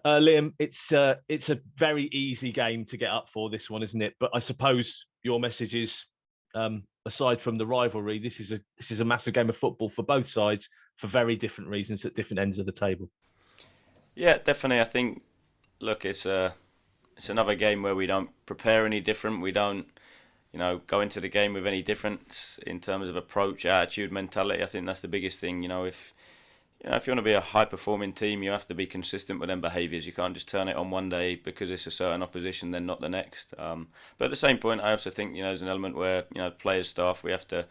Liam, it's a very easy game to get up for this one, isn't it? But I suppose your message is, aside from the rivalry, this is a massive game of football for both sides for very different reasons at different ends of the table. Yeah, definitely. I think look, it's another game where we don't prepare any different. We don't go into the game with any difference in terms of approach, attitude, mentality. I think that's the biggest thing. If you want to be a high performing team, you have to be consistent with them behaviours. You can't just turn it on one day because it's a certain opposition, then not the next. But at the same point, I also think there's an element where players, staff, we have to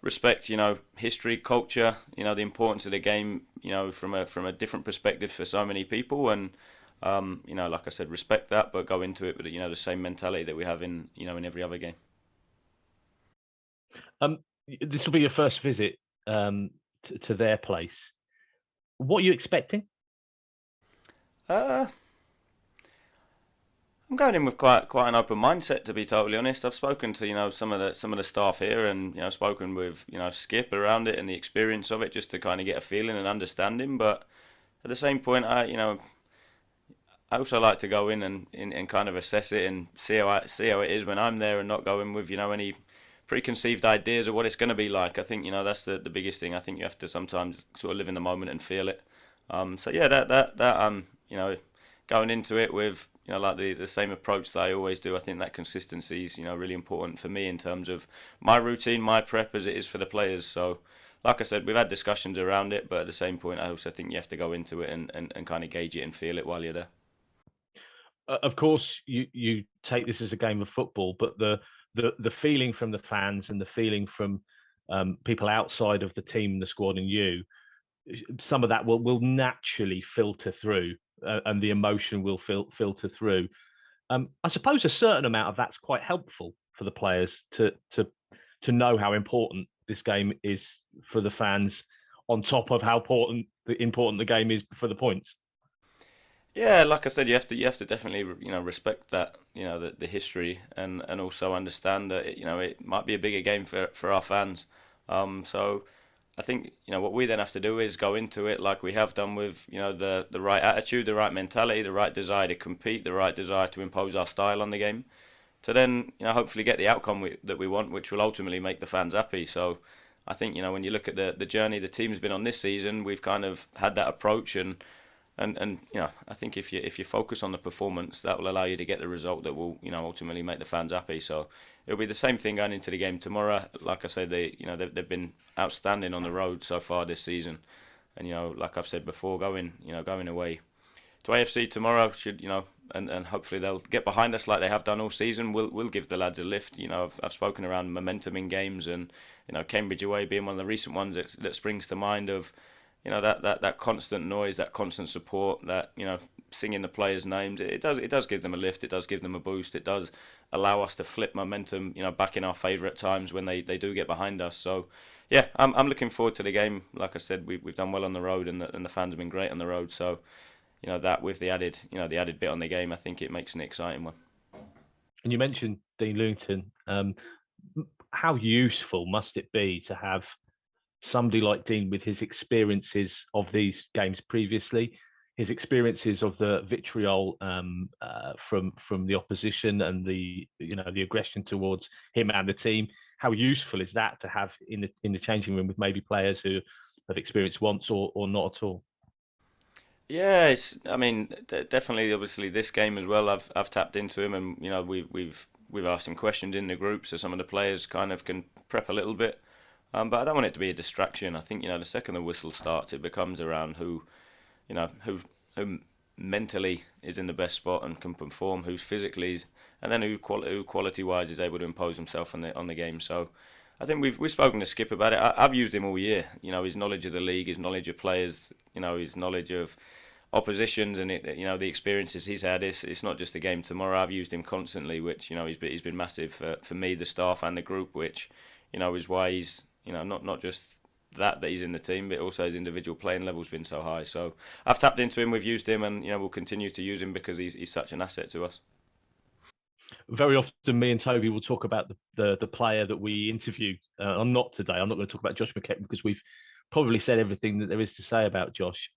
respect history, culture, the importance of the game, from a different perspective for so many people, and like I said, respect that, but go into it with the same mentality that we have in every other game. This will be your first visit to their place. What are you expecting? Uh, I'm going in with quite an open mindset, to be totally honest. I've spoken to some of the staff here, and spoken with Skip around it and the experience of it, just to kind of get a feeling and understanding. But at the same point, I also like to go in and kind of assess it and see how it is when I'm there, and not go in with any preconceived ideas of what it's going to be like. I think that's the biggest thing. I think you have to sometimes sort of live in the moment and feel it. So yeah, that going into it with like the same approach that I always do. I think that consistency is really important for me in terms of my routine, my prep, as it is for the players. So like I said, we've had discussions around it, but at the same point, I also think you have to go into it and kind of gauge it and feel it while you're there. Of course, you take this as a game of football, but the feeling from the fans and the feeling from people outside of the team, the squad, and you, some of that will naturally filter through, and the emotion will filter through. I suppose a certain amount of that's quite helpful for the players to know how important this game is for the fans, on top of how important the game is for the points. Yeah, like I said, you have to definitely respect that the history, and also understand that it might be a bigger game for our fans. So I think what we then have to do is go into it like we have done, with the right attitude, the right mentality, the right desire to compete, the right desire to impose our style on the game, to then hopefully get the outcome that we want, which will ultimately make the fans happy. So I think when you look at the journey the team's been on this season, we've kind of had that approach, and I think if you focus on the performance, that will allow you to get the result that will ultimately make the fans happy. So it'll be the same thing going into the game tomorrow. Like I said, they've been outstanding on the road so far this season, and like I've said before, going away to AFC tomorrow should and hopefully they'll get behind us like they have done all season. We'll give the lads a lift. I've spoken around momentum in games, and Cambridge away being one of the recent ones that springs to mind, of that constant noise, that constant support, that singing the players' names. It does give them a lift. It does give them a boost. It does allow us to flip momentum, back in our favour at times when they do get behind us. So yeah, I'm looking forward to the game. Like I said, we've done well on the road, and the fans have been great on the road. So that with the added bit on the game, I think it makes an exciting one. And you mentioned Dean Lewington. How useful must it be to have somebody like Dean, with his experiences of these games previously, his experiences of the vitriol from the opposition, and the aggression towards him and the team? How useful is that to have in the changing room with maybe players who have experienced once or not at all? Yeah, I mean, definitely. Obviously, this game as well. I've tapped into him, and we've asked him questions in the group, so some of the players kind of can prep a little bit. But I don't want it to be a distraction. I think the second the whistle starts, it becomes around who mentally is in the best spot and can perform, who's physically, and then who quality wise is able to impose himself on the game. So I think we've spoken to Skip about it. I've used him all year. His knowledge of the league, his knowledge of players, his knowledge of oppositions, and the experiences he's had. It's not just the game tomorrow. I've used him constantly, which he's been massive for me, the staff, and the group, which is why he's not just that he's in the team, but also his individual playing level's been so high. So I've tapped into him, we've used him, and we'll continue to use him because he's such an asset to us. Very often, me and Toby will talk about the player that we interview. I'm not today. I'm not going to talk about Josh McKechnie because we've probably said everything that there is to say about Josh.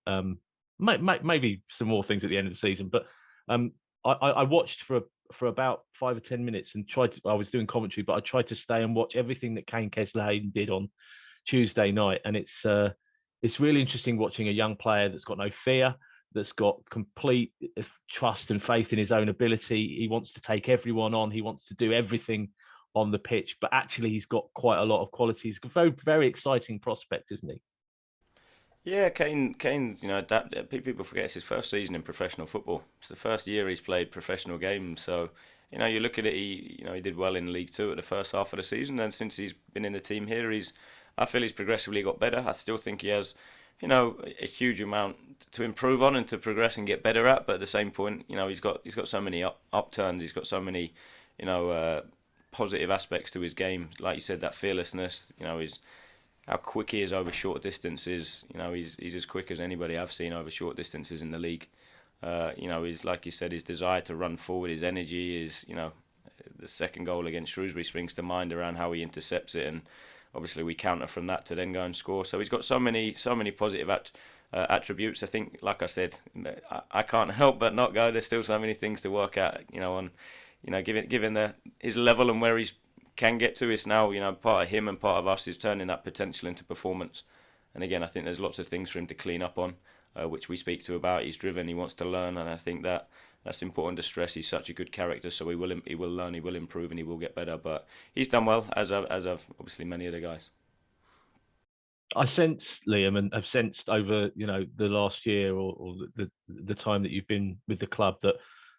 Maybe some more things at the end of the season, but um, I watched for about 5 or 10 minutes and tried to. I was doing commentary, but I tried to stay and watch everything that Kane Kesler-Hayden did on Tuesday night, and it's really interesting watching a young player that's got no fear, that's got complete trust and faith in his own ability. He wants to take everyone on. He wants to do everything on the pitch, but actually he's got quite a lot of qualities. Very very exciting prospect, isn't he? Yeah, Kane's, people forget it's his first season in professional football. It's the first year he's played professional games. So, you look at it, he did well in League Two at the first half of the season. And since he's been in the team here, I feel he's progressively got better. I still think he has, a huge amount to improve on and to progress and get better at. But at the same point, he's got so many upturns. He's got so many, positive aspects to his game. Like you said, that fearlessness. His how quick he is over short distances. He's as quick as anybody I've seen over short distances in the league. He's like you said, his desire to run forward, his energy, the second goal against Shrewsbury springs to mind around how he intercepts it, and obviously we counter from that to then go and score. So he's got so many positive attributes. I think, like I said, I can't help but not go. There's still so many things to work out. Given his level and where he's can get to. It's now, part of him and part of us is turning that potential into performance. And again, I think there's lots of things for him to clean up on, which we speak to about. He's driven, he wants to learn, and I think that's important to stress. He's such a good character, so he will learn, he will improve, and he will get better. But he's done well, as have obviously many other guys. I sense, Liam, and have sensed over the last year or the time that you've been with the club that,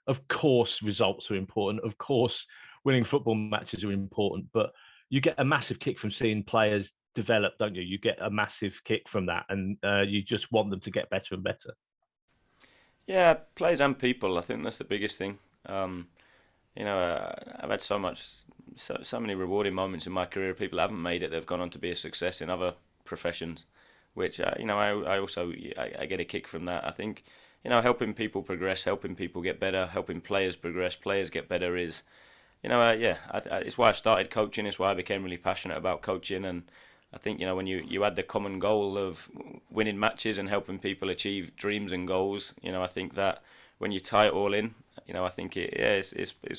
of course, results are important. Of course, winning football matches are important, but you get a massive kick from seeing players develop, don't you? You get a massive kick from that, and you just want them to get better and better. Yeah, players and people. I think that's the biggest thing. I've had so many rewarding moments in my career. People haven't made it; they've gone on to be a success in other professions, which I also I get a kick from that. I think helping people progress, helping people get better, helping players progress, players get better is it's why I started coaching. It's why I became really passionate about coaching, and I think when you had the common goal of winning matches and helping people achieve dreams and goals, I think that when you tie it all in, I think it's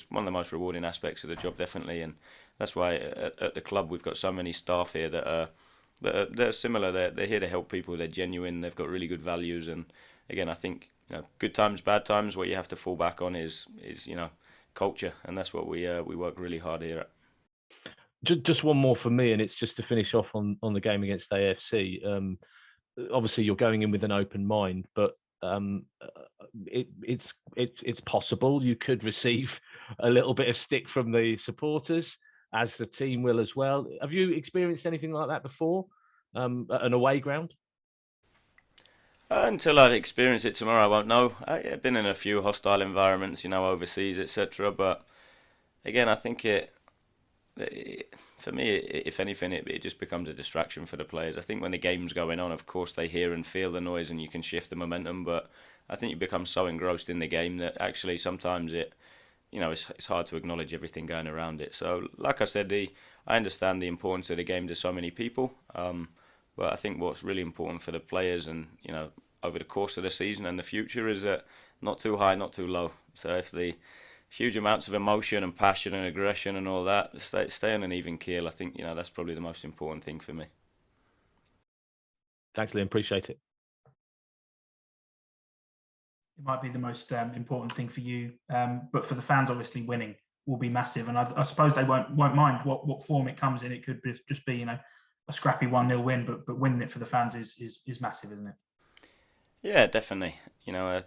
one of the most rewarding aspects of the job, definitely, and that's why at the club we've got so many staff here that are similar. They're here to help people. They're genuine. They've got really good values, and again, I think good times, bad times, what you have to fall back on is culture, and that's what we work really hard here at. Just one more for me, and it's just to finish off on the game against AFC. Obviously, you're going in with an open mind, but it's possible you could receive a little bit of stick from the supporters, as the team will as well. Have you experienced anything like that before, at an away ground? Until I experience it tomorrow, I won't know. I've been in a few hostile environments, overseas, etc. But again, I think for me, if anything, it just becomes a distraction for the players. I think when the game's going on, of course, they hear and feel the noise and you can shift the momentum. But I think you become so engrossed in the game that actually sometimes it's hard to acknowledge everything going around it. So, like I said, I understand the importance of the game to so many people. But I think what's really important for the players and, over the course of the season and the future is that not too high, not too low. So if the huge amounts of emotion and passion and aggression and all that, stay on an even keel. I think, that's probably the most important thing for me. Thanks, Liam. Appreciate it. It might be the most important thing for you, but for the fans, obviously, winning will be massive, and I suppose they won't mind what form it comes in. It could just be a scrappy 1-0 win, but winning it for the fans is massive, isn't it? Yeah, definitely. We're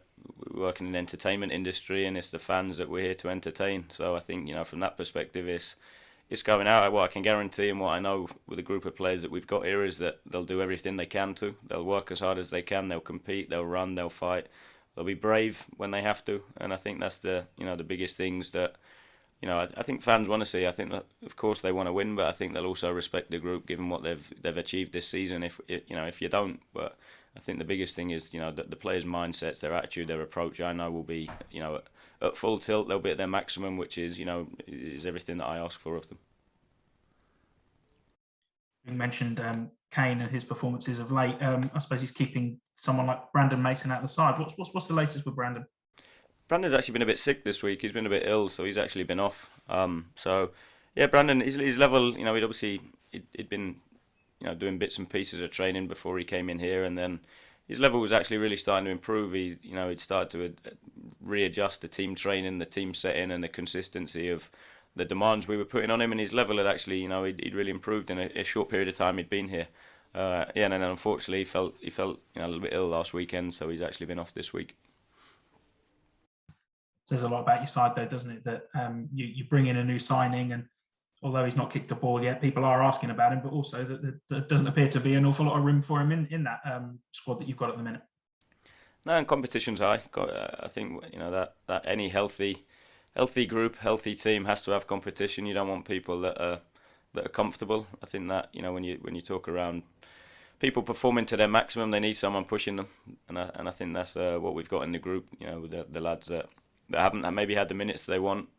working in the entertainment industry, and it's the fans that we're here to entertain. So I think from that perspective, it's going out. What I can guarantee and what I know with the group of players that we've got here is that they'll do everything they can to. They'll work as hard as they can. They'll compete. They'll run. They'll fight. They'll be brave when they have to. And I think that's the biggest things that I think fans want to see. I think that of course they want to win, but I think they'll also respect the group given what they've achieved this season. If you don't, but I think the biggest thing is the players' mindsets, their attitude, their approach. I know will be at full tilt. They'll be at their maximum, which is everything that I ask for of them. You mentioned Kane and his performances of late. I suppose he's keeping someone like Brandon Mason out the side. What's the latest with Brandon? Brandon's actually been a bit sick this week. He's been a bit ill, so he's actually been off. So yeah, Brandon, his level, he'd obviously he'd been doing bits and pieces of training before he came in here, and then his level was actually really starting to improve. He'd started to readjust the team training, the team setting, and the consistency of the demands we were putting on him, and his level had actually, he'd really improved in a short period of time he'd been here. And then unfortunately he felt a little bit ill last weekend, so he's actually been off this week. Says a lot about your side, though, doesn't it? That you bring in a new signing, and although he's not kicked a ball yet, people are asking about him. But also that there doesn't appear to be an awful lot of room for him in that squad that you've got at the minute. No, and competition's high. I think that any healthy group, healthy team has to have competition. You don't want people that are comfortable. I think that when you talk around people performing to their maximum, they need someone pushing them, and I think that's what we've got in the group. With the lads that haven't maybe had the minutes that they want.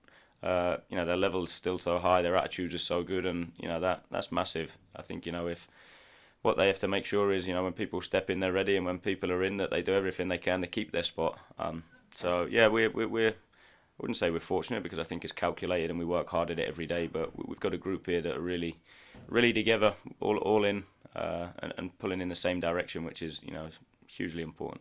Their level's still so high, their attitudes are so good, and that's massive. I think if what they have to make sure is when people step in, they're ready, and when people are in, that they do everything they can to keep their spot. So yeah, we're I wouldn't say we're fortunate, because I think it's calculated and we work hard at it every day. But we've got a group here that are really together, all in, and pulling in the same direction, which is hugely important.